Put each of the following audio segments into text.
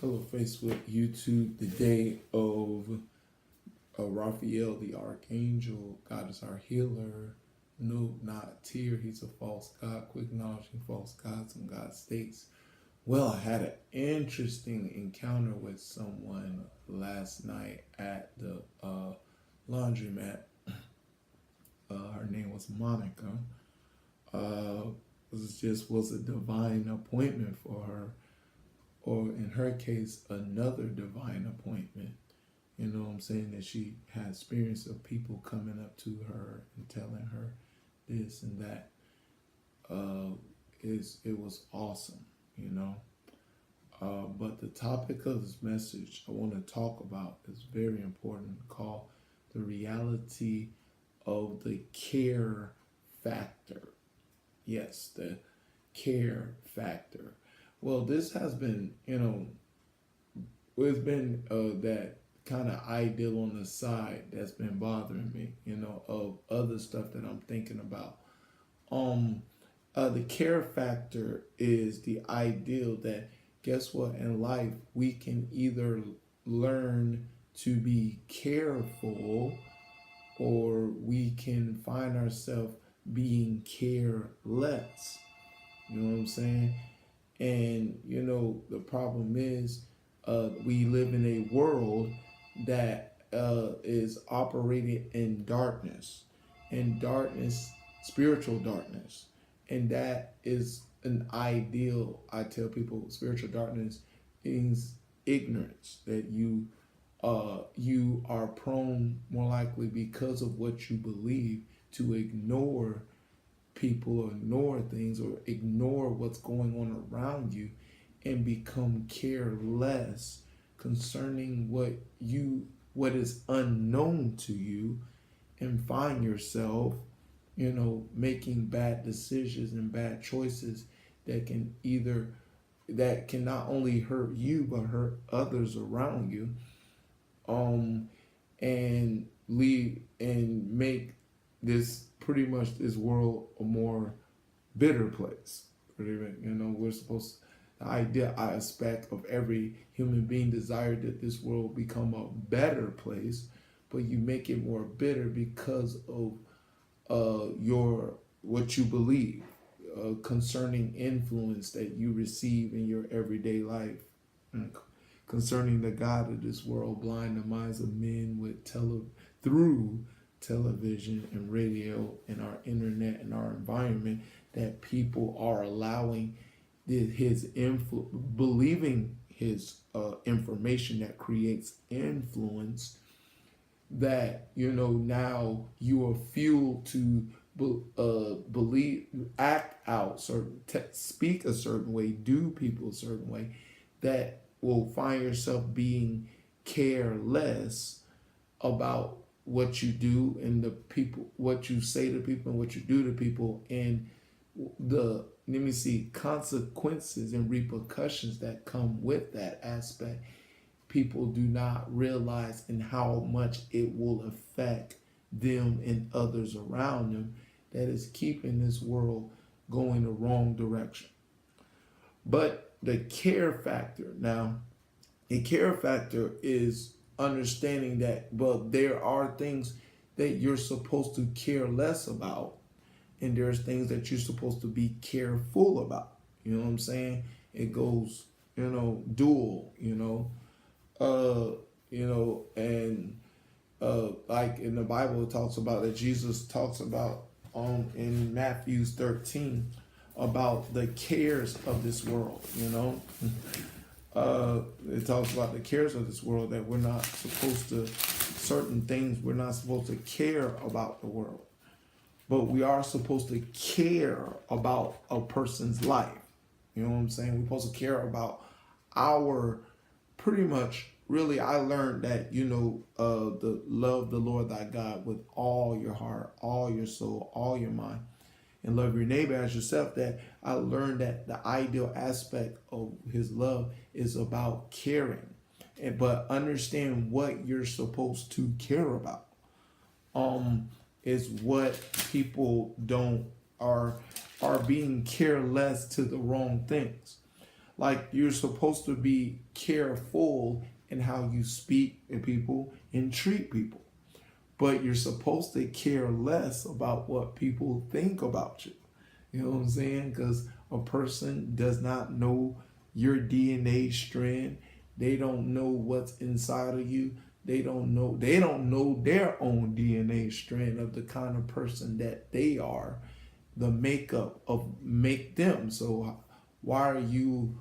Hello, Facebook, YouTube. The day of Raphael, the archangel. God is our healer. No, not Tyr. He's a false god. Quick acknowledging false gods and God states. Well, I had an interesting encounter with someone last night at the laundromat. Her name was Monica. Was a divine appointment for her, or in her case, another divine appointment. You know what I'm saying? That she had experience of people coming up to her and telling her this and that. It was awesome, you know. But the topic of this message I want to talk about is very important, called the reality of the care factor. Yes, the care factor. Well, this has been, it's been that kind of ideal on the side that's been bothering me, of other stuff that I'm thinking about. The care factor is the ideal that, guess what, in life, we can either learn to be careful or we can find ourselves being careless. You know what I'm saying? And, the problem is we live in a world that is operated in darkness, spiritual darkness. And that is an ideal. I tell people spiritual darkness is ignorance, that you are prone, more likely because of what you believe, to ignore people or ignore things or ignore what's going on around you and become careless concerning what is unknown to you, and find yourself making bad decisions and bad choices that can not only hurt you but hurt others around you, and lead and make this world a more bitter place. We're supposed, the idea, I expect, of every human being desired that this world become a better place, but you make it more bitter because of what you believe concerning influence that you receive in your everyday life, concerning the God of this world, blind the minds of men through television and radio and our internet and our environment, that people are allowing believing his information that creates influence, that now you are fueled to believe, act out speak a certain way, do people a certain way, that will find yourself being careless about what you do and what you say to people and what you do to people, and the consequences and repercussions that come with that aspect. People do not realize in how much it will affect them and others around them, that is keeping this world going the wrong direction. But the care factor, now, the care factor is understanding that, but there are things that you're supposed to care less about, and there's things that you're supposed to be careful about. You know what I'm saying? It goes, dual, and like in the Bible, it talks about that Jesus talks about in Matthew 13 about the cares of this world. It talks about the cares of this world, that we're not supposed to, certain things we're not supposed to care about the world, but we are supposed to care about a person's life. You know what I'm saying? We're supposed to care about pretty much, really, I learned that, the love the Lord thy God with all your heart, all your soul, all your mind, and love your neighbor as yourself. That I learned that the ideal aspect of his love is about caring, but understand what you're supposed to care about. Is what people are being careless to the wrong things. Like you're supposed to be careful in how you speak to people and treat people, but you're supposed to care less about what people think about you. You know what I'm saying? Because a person does not know your DNA strand. They don't know what's inside of you. They don't know. They don't know their own DNA strand of the kind of person that they are, the makeup of make them. So why are you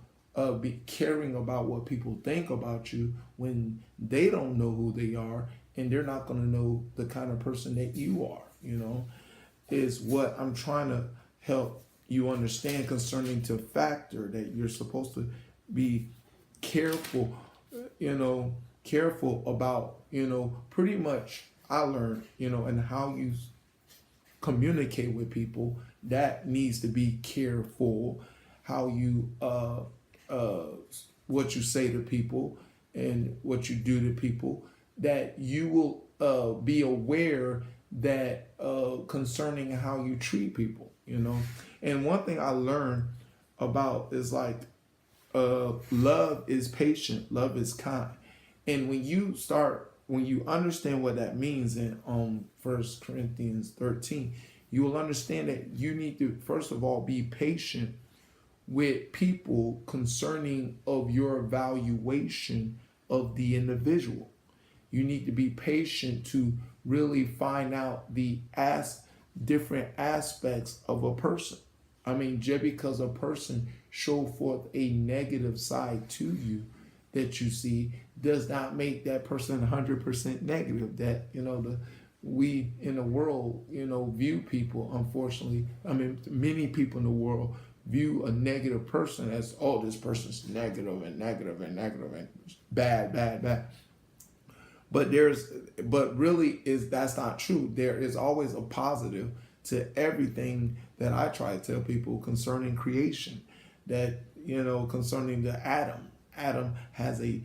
be caring about what people think about you when they don't know who they are and they're not going to know the kind of person that you are? You know, is what I'm trying to help you understand concerning to factor that you're supposed to be careful, careful about, pretty much I learned, and how you communicate with people, that needs to be careful. How you uh what you say to people and what you do to people, that you will be aware that concerning how you treat people, and one thing I learned about is like love is patient, love is kind. And when you understand what that means in First Corinthians 13, you will understand that you need to first of all be patient with people concerning of your evaluation of the individual. You need to be patient to really find out the different aspects of a person. I mean, just because a person show forth a negative side to you that you see does not make that person 100% negative. That, we in the world, view people, unfortunately, I mean, many people in the world view a negative person as, oh, this person's negative and negative and negative and bad, bad, bad. But really is that's not true. There is always a positive to everything that I try to tell people concerning creation. That, concerning the atom. Atom has a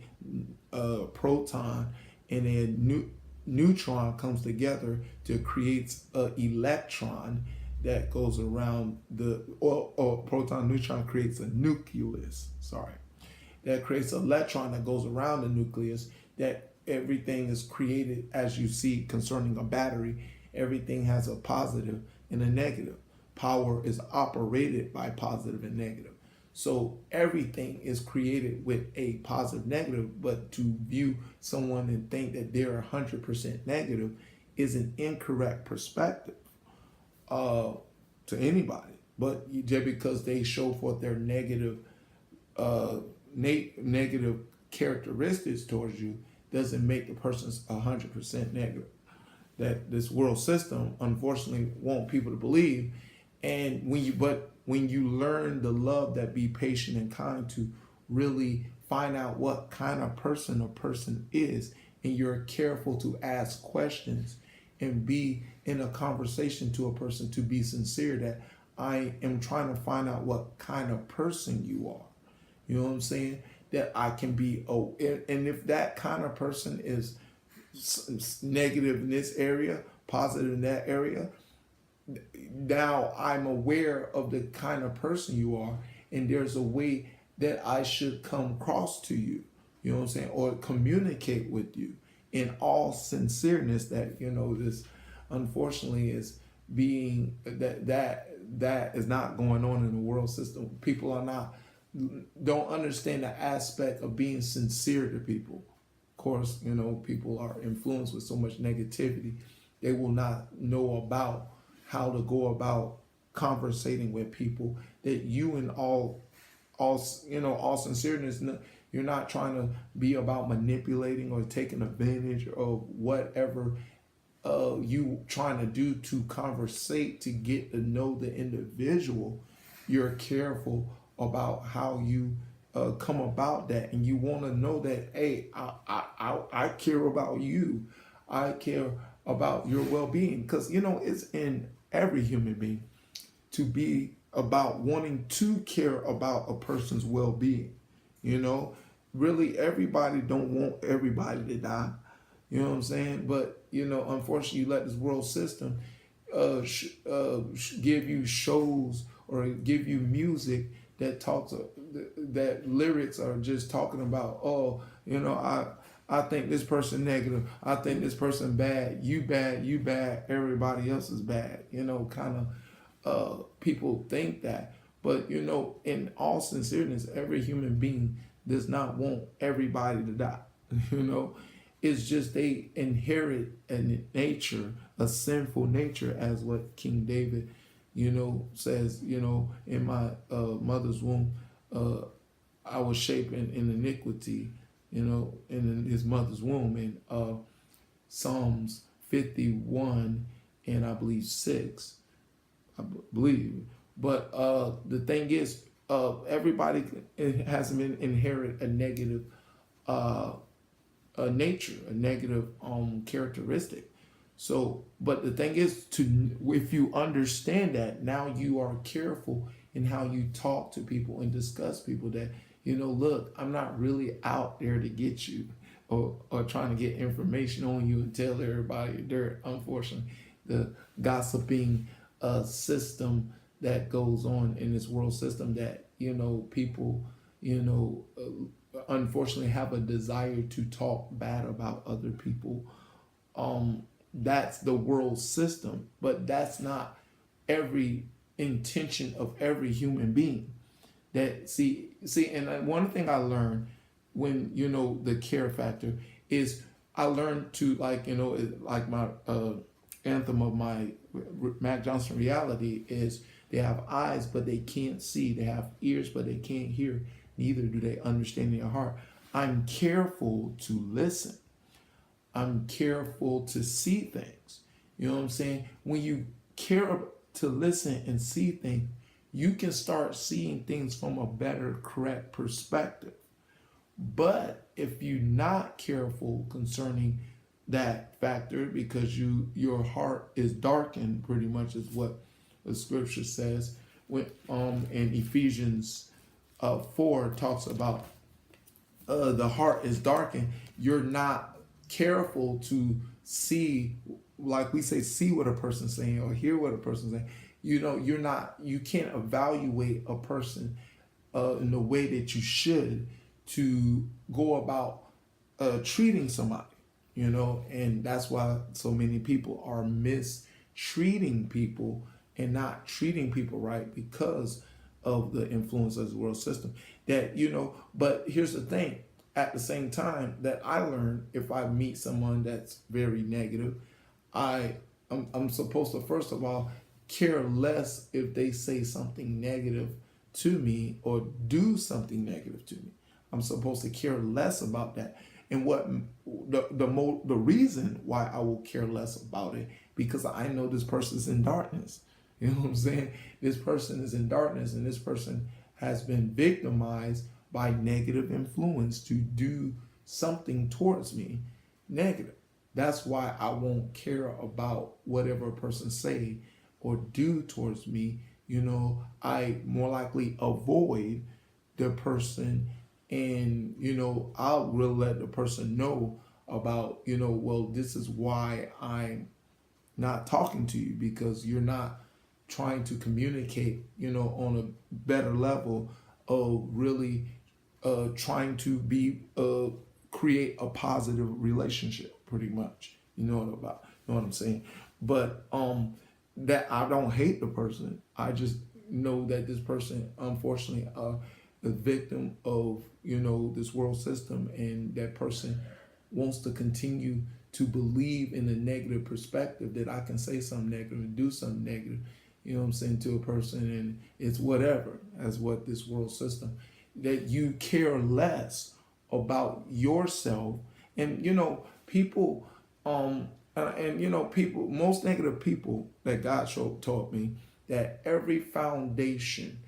proton and a neutron comes together to create an electron that goes around or proton neutron creates a nucleus. Sorry, that creates an electron that goes around the nucleus. That everything is created as you see concerning a battery. Everything has a positive and a negative. Power is operated by positive and negative. So everything is created with a positive, negative, but to view someone and think that they're 100% negative is an incorrect perspective to anybody. But just because they show forth their negative negative characteristics towards you doesn't make the person's 100% negative. That this world system unfortunately want people to believe. And when you learn the love that be patient and kind, to really find out what kind of person a person is, and you're careful to ask questions and be in a conversation to a person, to be sincere that I am trying to find out what kind of person you are. You know what I'm saying? That I can be, and if that kind of person is negative in this area, positive in that area, now I'm aware of the kind of person you are, and there's a way that I should come across to you, you know what I'm saying, or communicate with you in all sincereness. That, this unfortunately is being that is not going on in the world system. People don't understand the aspect of being sincere to people. Of course, people are influenced with so much negativity, they will not know about how to go about conversating with people. That you, in all sincereness, you're not trying to be about manipulating or taking advantage of whatever you trying to do to conversate, to get to know the individual. You're careful about how you come about that, and you want to know that, hey, I care about you. I care about your well-being, because it's in every human being to be about wanting to care about a person's well-being. Really, everybody don't want everybody to die. You know what I'm saying? But unfortunately, you let this world system give you shows or give you music that talks that lyrics are just talking about, oh, I think this person negative, I think this person bad, you bad, you bad, everybody else is bad, kind of people think that. But in all sincereness, every human being does not want everybody to die. you know it's just they inherit a nature, a sinful nature, as what King David says, in my mother's womb, I was shaped in iniquity, in his mother's womb. In Psalms 51 and I believe 6, I believe. But the thing is, everybody has been inherit a negative nature, a negative characteristic. So, but the thing is, if you understand that, now you are careful in how you talk to people and discuss people. That look, I'm not really out there to get you, or trying to get information on you and tell everybody your dirt. Unfortunately, the gossiping system that goes on in this world system, that people unfortunately have a desire to talk bad about other people. That's the world system, but that's not every intention of every human being. That see, and one thing I learned when the care factor is, I learned to, like like my anthem of my Mac Johnson reality is, they have eyes but they can't see, they have ears but they can't hear, neither do they understand in their heart. I'm careful to listen. I'm careful to see things. You know what I'm saying? When you care to listen and see things, you can start seeing things from a better, correct perspective. But if you're not careful concerning that factor, because your heart is darkened, pretty much is what the scripture says. When in Ephesians 4 talks about the heart is darkened, you're not careful to see, like we say, see what a person's saying or hear what a person's saying. You can't evaluate a person in the way that you should to go about treating somebody, and that's why so many people are mistreating people and not treating people right, because of the influence of the world system. That but here's the thing, at the same time that I learned, if I meet someone that's very negative, I'm supposed to, first of all, care less if they say something negative to me or do something negative to me. I'm supposed to care less about that. And what the reason why I will care less about it, because I know this person's in darkness. You know what I'm saying? This person is in darkness, and this person has been victimized by negative influence to do something towards me negative. That's why I won't care about whatever a person say or do towards me. I more likely avoid the person, and I'll really let the person know about, well, this is why I'm not talking to you, because you're not trying to communicate, on a better level of really trying to be create a positive relationship, pretty much. You know what I'm saying? But that I don't hate the person. I just know that this person, unfortunately, the victim of this world system, and that person wants to continue to believe in a negative perspective, that I can say something negative and do something negative, to a person, and it's whatever, as what this world system, that you care less about yourself. And people people, most negative people that God taught me, that every foundation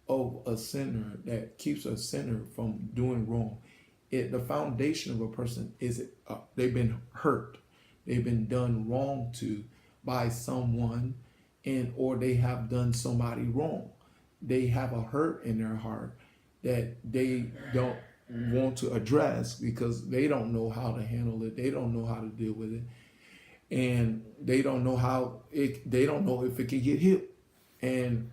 of a sinner, that keeps a sinner from doing wrong, the foundation of a person is they've been hurt, they've been done wrong to by someone, and or they have done somebody wrong. They have a hurt in their heart that they don't want to address, because they don't know how to handle it, they don't know how to deal with it, and they don't know they don't know if it can get healed. And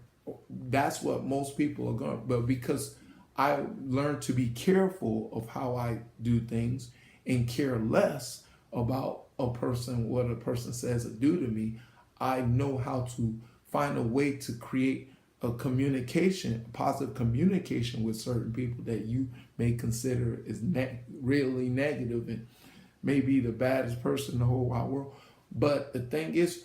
that's what most people are going. But because I learned to be careful of how I do things and care less about a person, what a person says or do to me. I know how to find a way to create a communication, positive communication with certain people that you may consider is really negative and maybe the baddest person in the whole wide world. But the thing is,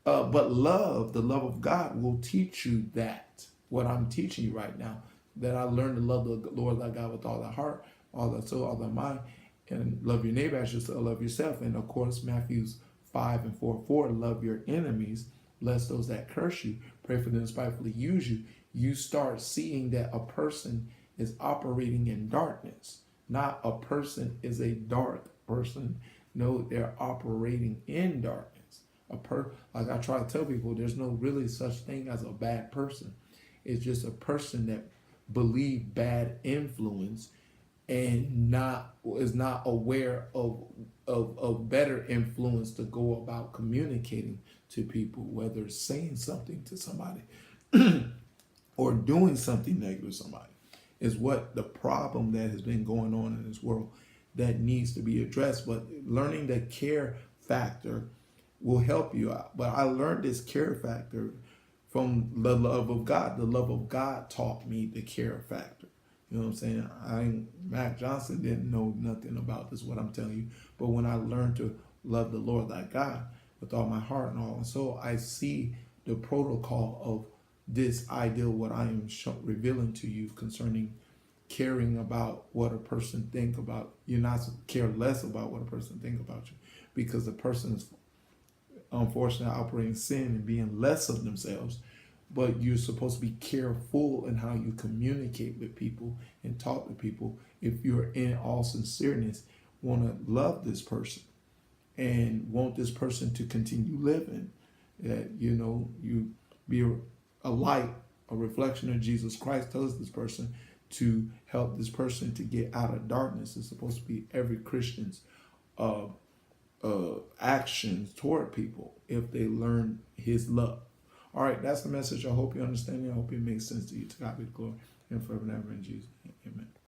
but love, the love of God will teach you that, what I'm teaching you right now, that I learned to love the Lord thy God with all thy heart, all thy soul, all thy mind, and love your neighbor as yourself, love yourself. And of course, Matthews 5:4, love your enemies, bless those that curse you, pray for them that spitefully use you. You start seeing that a person is operating in darkness. Not a person is a dark person. No, they're operating in darkness. Like I try to tell people, there's no really such thing as a bad person. It's just a person that believe bad influence and is not aware of better influence to go about communicating to people, whether saying something to somebody or doing something negative to somebody, is what the problem that has been going on in this world that needs to be addressed. But learning the care factor will help you out. But I learned this care factor from the love of God. The love of God taught me the care factor. You know what I'm saying? Mac Johnson didn't know nothing about this, what I'm telling you. But when I learned to love the Lord thy God with all my heart and all my soul, I see the protocol of this ideal, what I am revealing to you concerning caring about what a person think about. You're not to care less about what a person think about you, because the person is unfortunately operating sin and being less of themselves. But you're supposed to be careful in how you communicate with people and talk to people if you're in all sincereness want to love this person and want this person to continue living, that you be a light, a reflection of Jesus Christ tells this person to help this person to get out of darkness. It's supposed to be every Christian's actions toward people if they learn his love. All right, that's the message. I hope you understand it. I hope it makes sense to you. To God be the glory and forever and ever in Jesus' name. Amen.